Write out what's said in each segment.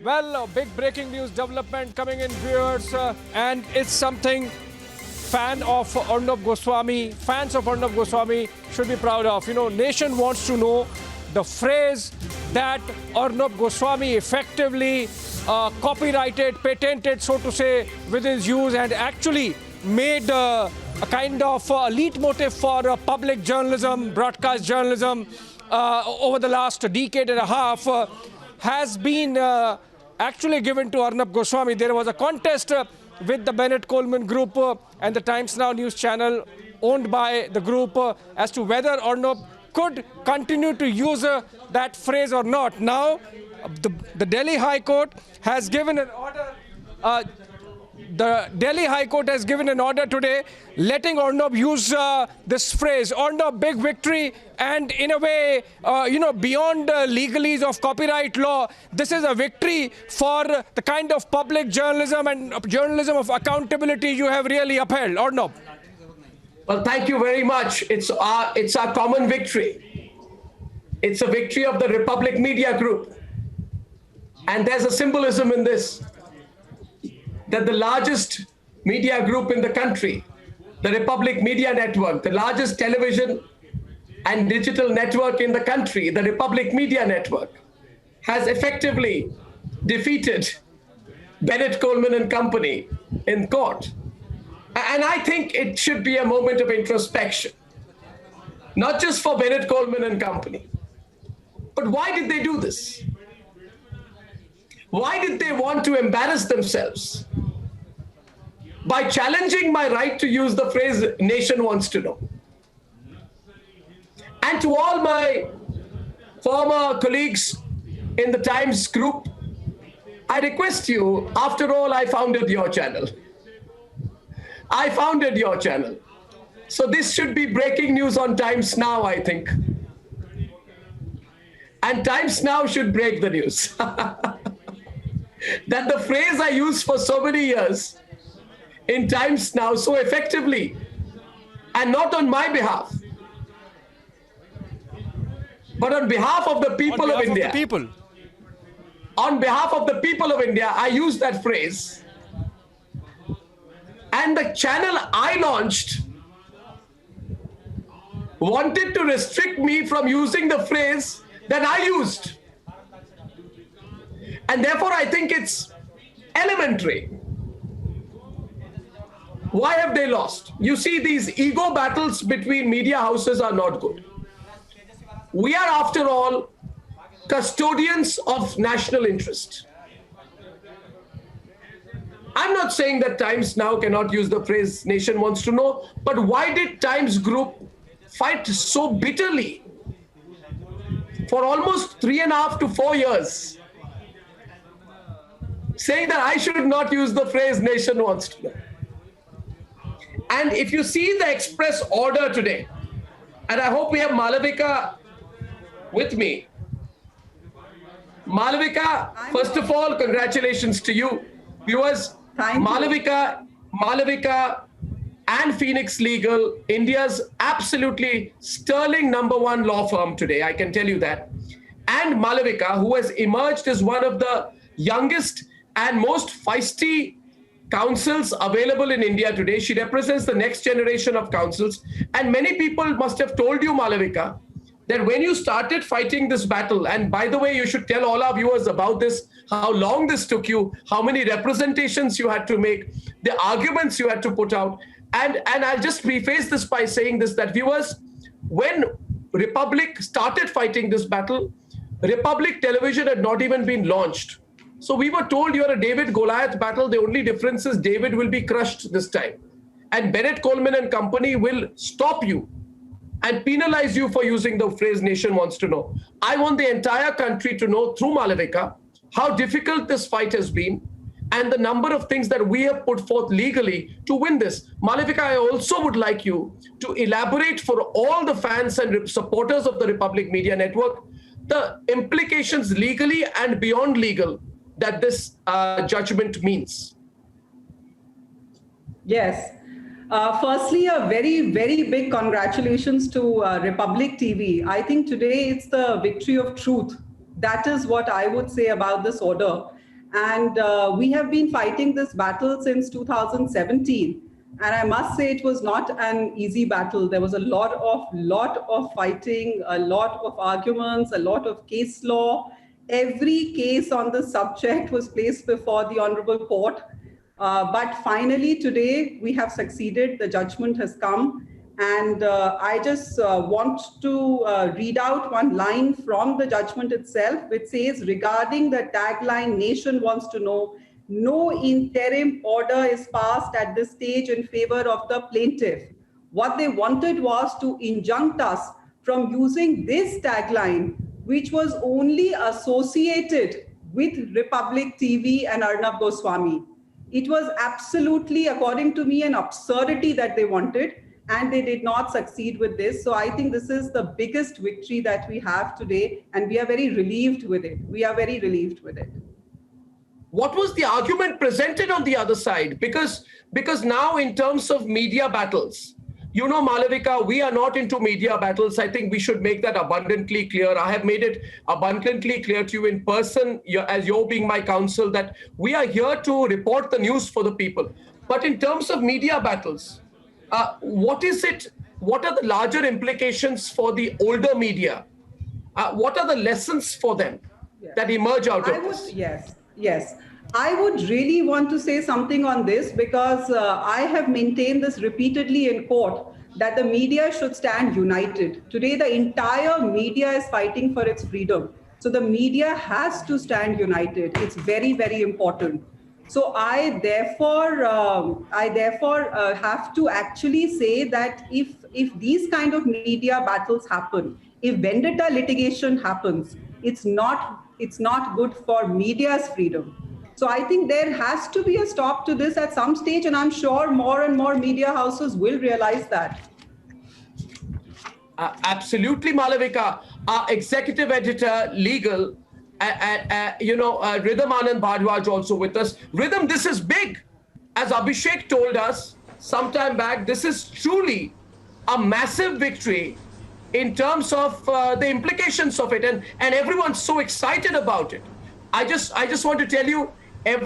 Well, big breaking news development coming in, viewers, and it's something fans of Arnab Goswami should be proud of. You know, nation wants to know the phrase that Arnab Goswami effectively copyrighted, patented, so to say, with his use, and actually made a kind of leitmotif for public journalism, broadcast journalism over the last decade and a half has been actually given to Arnab Goswami. There was a contest with the Bennett Coleman Group and the Times Now news channel owned by the group as to whether Arnab could continue to use that phrase or not. Now, the Delhi High Court has given an order. The Delhi High Court has given an order today letting Arnab use this phrase. Arnab, big victory, and in a way, beyond legalese of copyright law, this is a victory for the kind of public journalism and journalism of accountability you have really upheld. Arnab. Well, thank you very much. It's our common victory. It's a victory of the Republic Media Group. And there's a symbolism in this, that the largest media group in the country, the Republic Media Network, the largest television and digital network in the country, the Republic Media Network, has effectively defeated Bennett Coleman and Company in court. And I think it should be a moment of introspection, not just for Bennett Coleman and Company, but why did they do this? Why did they want to embarrass themselves by challenging my right to use the phrase "nation wants to know"? And to all my former colleagues in the Times Group, I request you, after all, I founded your channel. I founded your channel. So this should be breaking news on Times Now, I think. And Times Now should break the news. That the phrase I used for so many years in Times Now so effectively, and not on my behalf, but on behalf of the people of India. On behalf of the people of India, I used that phrase. And the channel I launched wanted to restrict me from using the phrase that I used. And therefore, I think it's elementary. Why have they lost? You see, these ego battles between media houses are not good. We are, after all, custodians of national interest. I'm not saying that Times Now cannot use the phrase "nation wants to know," but why did Times Group fight so bitterly for almost 3.5 to 4 years, saying that I should not use the phrase "nation wants to know"? And if you see the express order today, and I hope we have Malavika with me. Malavika, first of all, congratulations to you. Viewers, Malavika and Phoenix Legal, India's absolutely sterling #1 law firm today, I can tell you that. And Malavika, who has emerged as one of the youngest and most feisty counsels available in India today. She represents the next generation of counsels. And many people must have told you, Malavika, that when you started fighting this battle, and by the way, you should tell all our viewers about this, how long this took you, how many representations you had to make, the arguments you had to put out. And I'll just preface this by saying this, that viewers, when Republic started fighting this battle, Republic Television had not even been launched. So we were told you're a David-Goliath battle. The only difference is David will be crushed this time. And Bennett Coleman and Company will stop you and penalize you for using the phrase "nation wants to know." I want the entire country to know through Malavika how difficult this fight has been and the number of things that we have put forth legally to win this. Malavika, I also would like you to elaborate for all the fans and supporters of the Republic Media Network the implications legally and beyond legal that this judgment means. Yes. Firstly, a very, very big congratulations to Republic TV. I think today it's the victory of truth. That is what I would say about this order. And we have been fighting this battle since 2017. And I must say it was not an easy battle. There was a lot of fighting, a lot of arguments, a lot of case law. Every case on the subject was placed before the Honorable Court. But finally today we have succeeded. The judgment has come. And I just want to read out one line from the judgment itself, which says, regarding the tagline, nation wants to know, no interim order is passed at this stage in favor of the plaintiff. What they wanted was to injunct us from using this tagline, which was only associated with Republic TV and Arnab Goswami. It was absolutely, according to me, an absurdity that they wanted. And they did not succeed with this. So I think this is the biggest victory that we have today. And we are very relieved with it. We are very relieved with it. What was the argument presented on the other side? Because now in terms of media battles, you know, Malavika, we are not into media battles. I think we should make that abundantly clear. I have made it abundantly clear to you in person, as you're being my counsel, that we are here to report the news for the people. But in terms of media battles, what is it? What are the larger implications for the older media? What are the lessons for them that emerge out of this? Yes. I would really want to say something on this because I have maintained this repeatedly in court that the media should stand united. Today, the entire media is fighting for its freedom. So the media has to stand united. It's very, very important. So I therefore have to actually say that if these kind of media battles happen, if vendetta litigation happens, it's not good for media's freedom. So I think there has to be a stop to this at some stage, and I'm sure more and more media houses will realize that. Absolutely, Malavika. Our executive editor, legal, Rhythm Anand Bhardwaj also with us. Rhythm, this is big. As Abhishek told us sometime back, this is truly a massive victory in terms of the implications of it. And everyone's so excited about it. I just want to tell you, I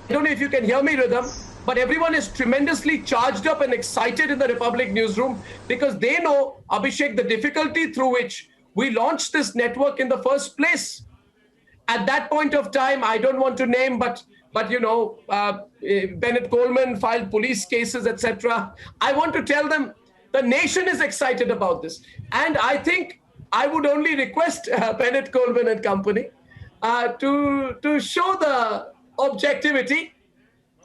don't know if you can hear me, Rhythm, but everyone is tremendously charged up and excited in the Republic newsroom because they know, Abhishek, the difficulty through which we launched this network in the first place. At that point of time, I don't want to name, but Bennett Coleman filed police cases, etc. I want to tell them the nation is excited about this. And I think I would only request Bennett Coleman and company to show the objectivity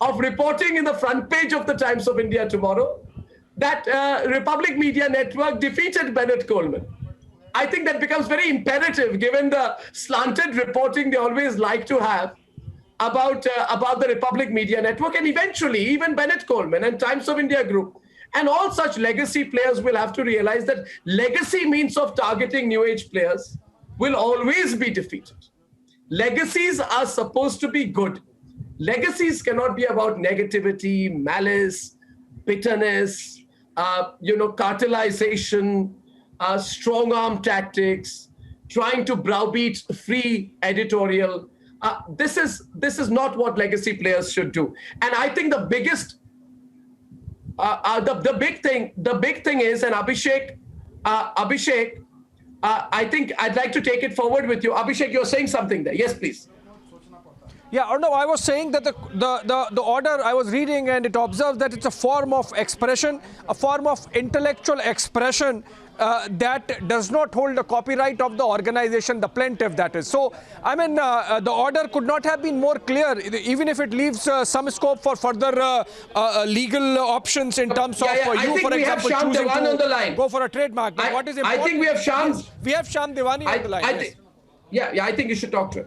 of reporting in the front page of the Times of India tomorrow that Republic Media Network defeated Bennett Coleman. I think that becomes very imperative given the slanted reporting they always like to have about the Republic Media Network, and eventually even Bennett Coleman and Times of India Group and all such legacy players will have to realize that legacy means of targeting new age players will always be defeated. Legacies are supposed to be good. Legacies cannot be about negativity, malice, bitterness, cartelization, strong arm tactics, trying to browbeat free editorial. This is not what legacy players should do. And I think the biggest, the big thing is, and Abhishek, I think I'd like to take it forward with you. Abhishek, you're saying something there. Yes, please. Yeah, Arnav, I was saying that the order I was reading, and it observes that it's a form of expression, a form of intellectual expression that does not hold the copyright of the organization, the plaintiff, that is. So, I mean, the order could not have been more clear, even if it leaves some scope for further legal options in terms of you, for example, choosing to go for a trademark. But what is important? I think we have Shyam. We have Shyam Devani on the line. I think you should talk to him.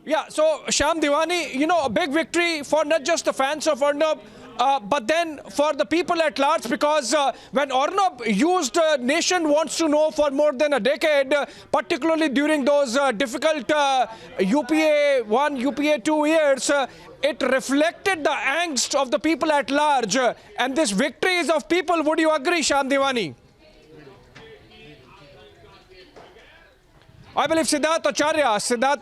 Yeah, so Shyam Devani, a big victory for not just the fans of Arnab, but then for the people at large, because when Arnab used Nation Wants to Know for more than a decade, particularly during those difficult UPA 1, UPA 2 years, it reflected the angst of the people at large. And this victory is of people. Would you agree, Shyam Devani? I believe Siddharth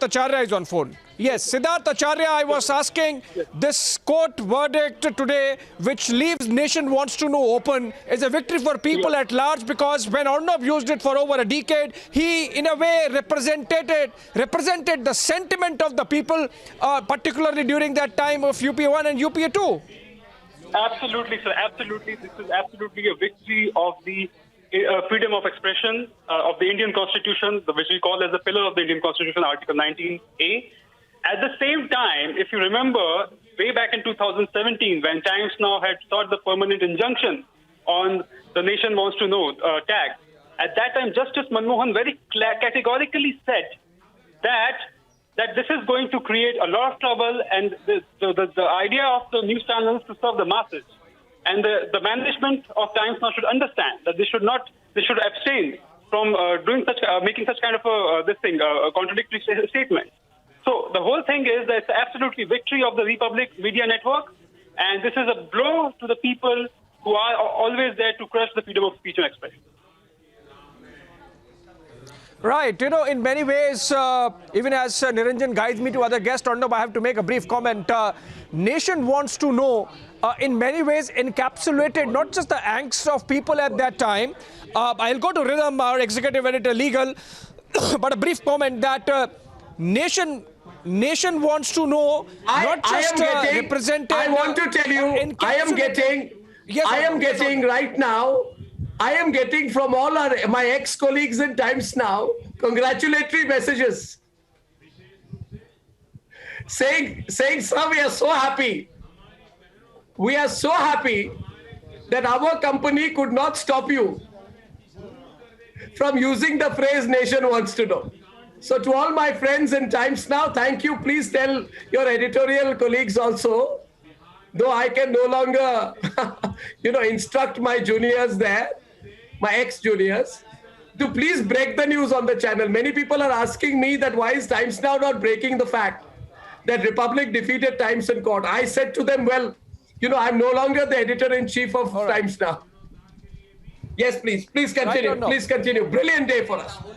Acharya is on phone. Yes, Siddharth Acharya, I was asking, this court verdict today, which leaves Nation Wants to Know open, is a victory for people at large, because when Arnab used it for over a decade, he in a way represented the sentiment of the people, particularly during that time of UPA 1 and UPA 2. Absolutely, sir. Absolutely. This is absolutely a victory of the freedom of expression of the Indian Constitution, which we call as the pillar of the Indian Constitution, Article 19A. At the same time, if you remember, way back in 2017, when Times Now had sought the permanent injunction on the Nation Wants to Know tag, at that time, Justice Manmohan very categorically said that this is going to create a lot of trouble, and the idea of the news channels to serve the masses. And the management of Times Now should understand that they should abstain from making such kind of a contradictory statement. So the whole thing is that it's absolutely victory of the Republic Media Network, and this is a blow to the people who are always there to crush the freedom of speech and expression. Right, in many ways, even as Niranjan guides me to other guests, Arnab, I have to make a brief comment. Nation Wants to Know, in many ways, encapsulated not just the angst of people at that time. I'll go to Rhythm, our executive editor, legal, but a brief comment that Nation Wants to Know, not just represented. I want to tell you, I am getting right now. I am getting from all my ex-colleagues in Times Now congratulatory messages saying, sir, we are so happy. We are so happy that our company could not stop you from using the phrase Nation Wants to Know. So to all my friends in Times Now, thank you. Please tell your editorial colleagues also, though I can no longer, instruct my juniors there, my ex-juniors, to please break the news on the channel. Many people are asking me that why is Times Now not breaking the fact that Republic defeated Times in court. I said to them, well, I'm no longer the editor-in-chief of Times Now. Yes, please continue. Please continue. Brilliant day for us.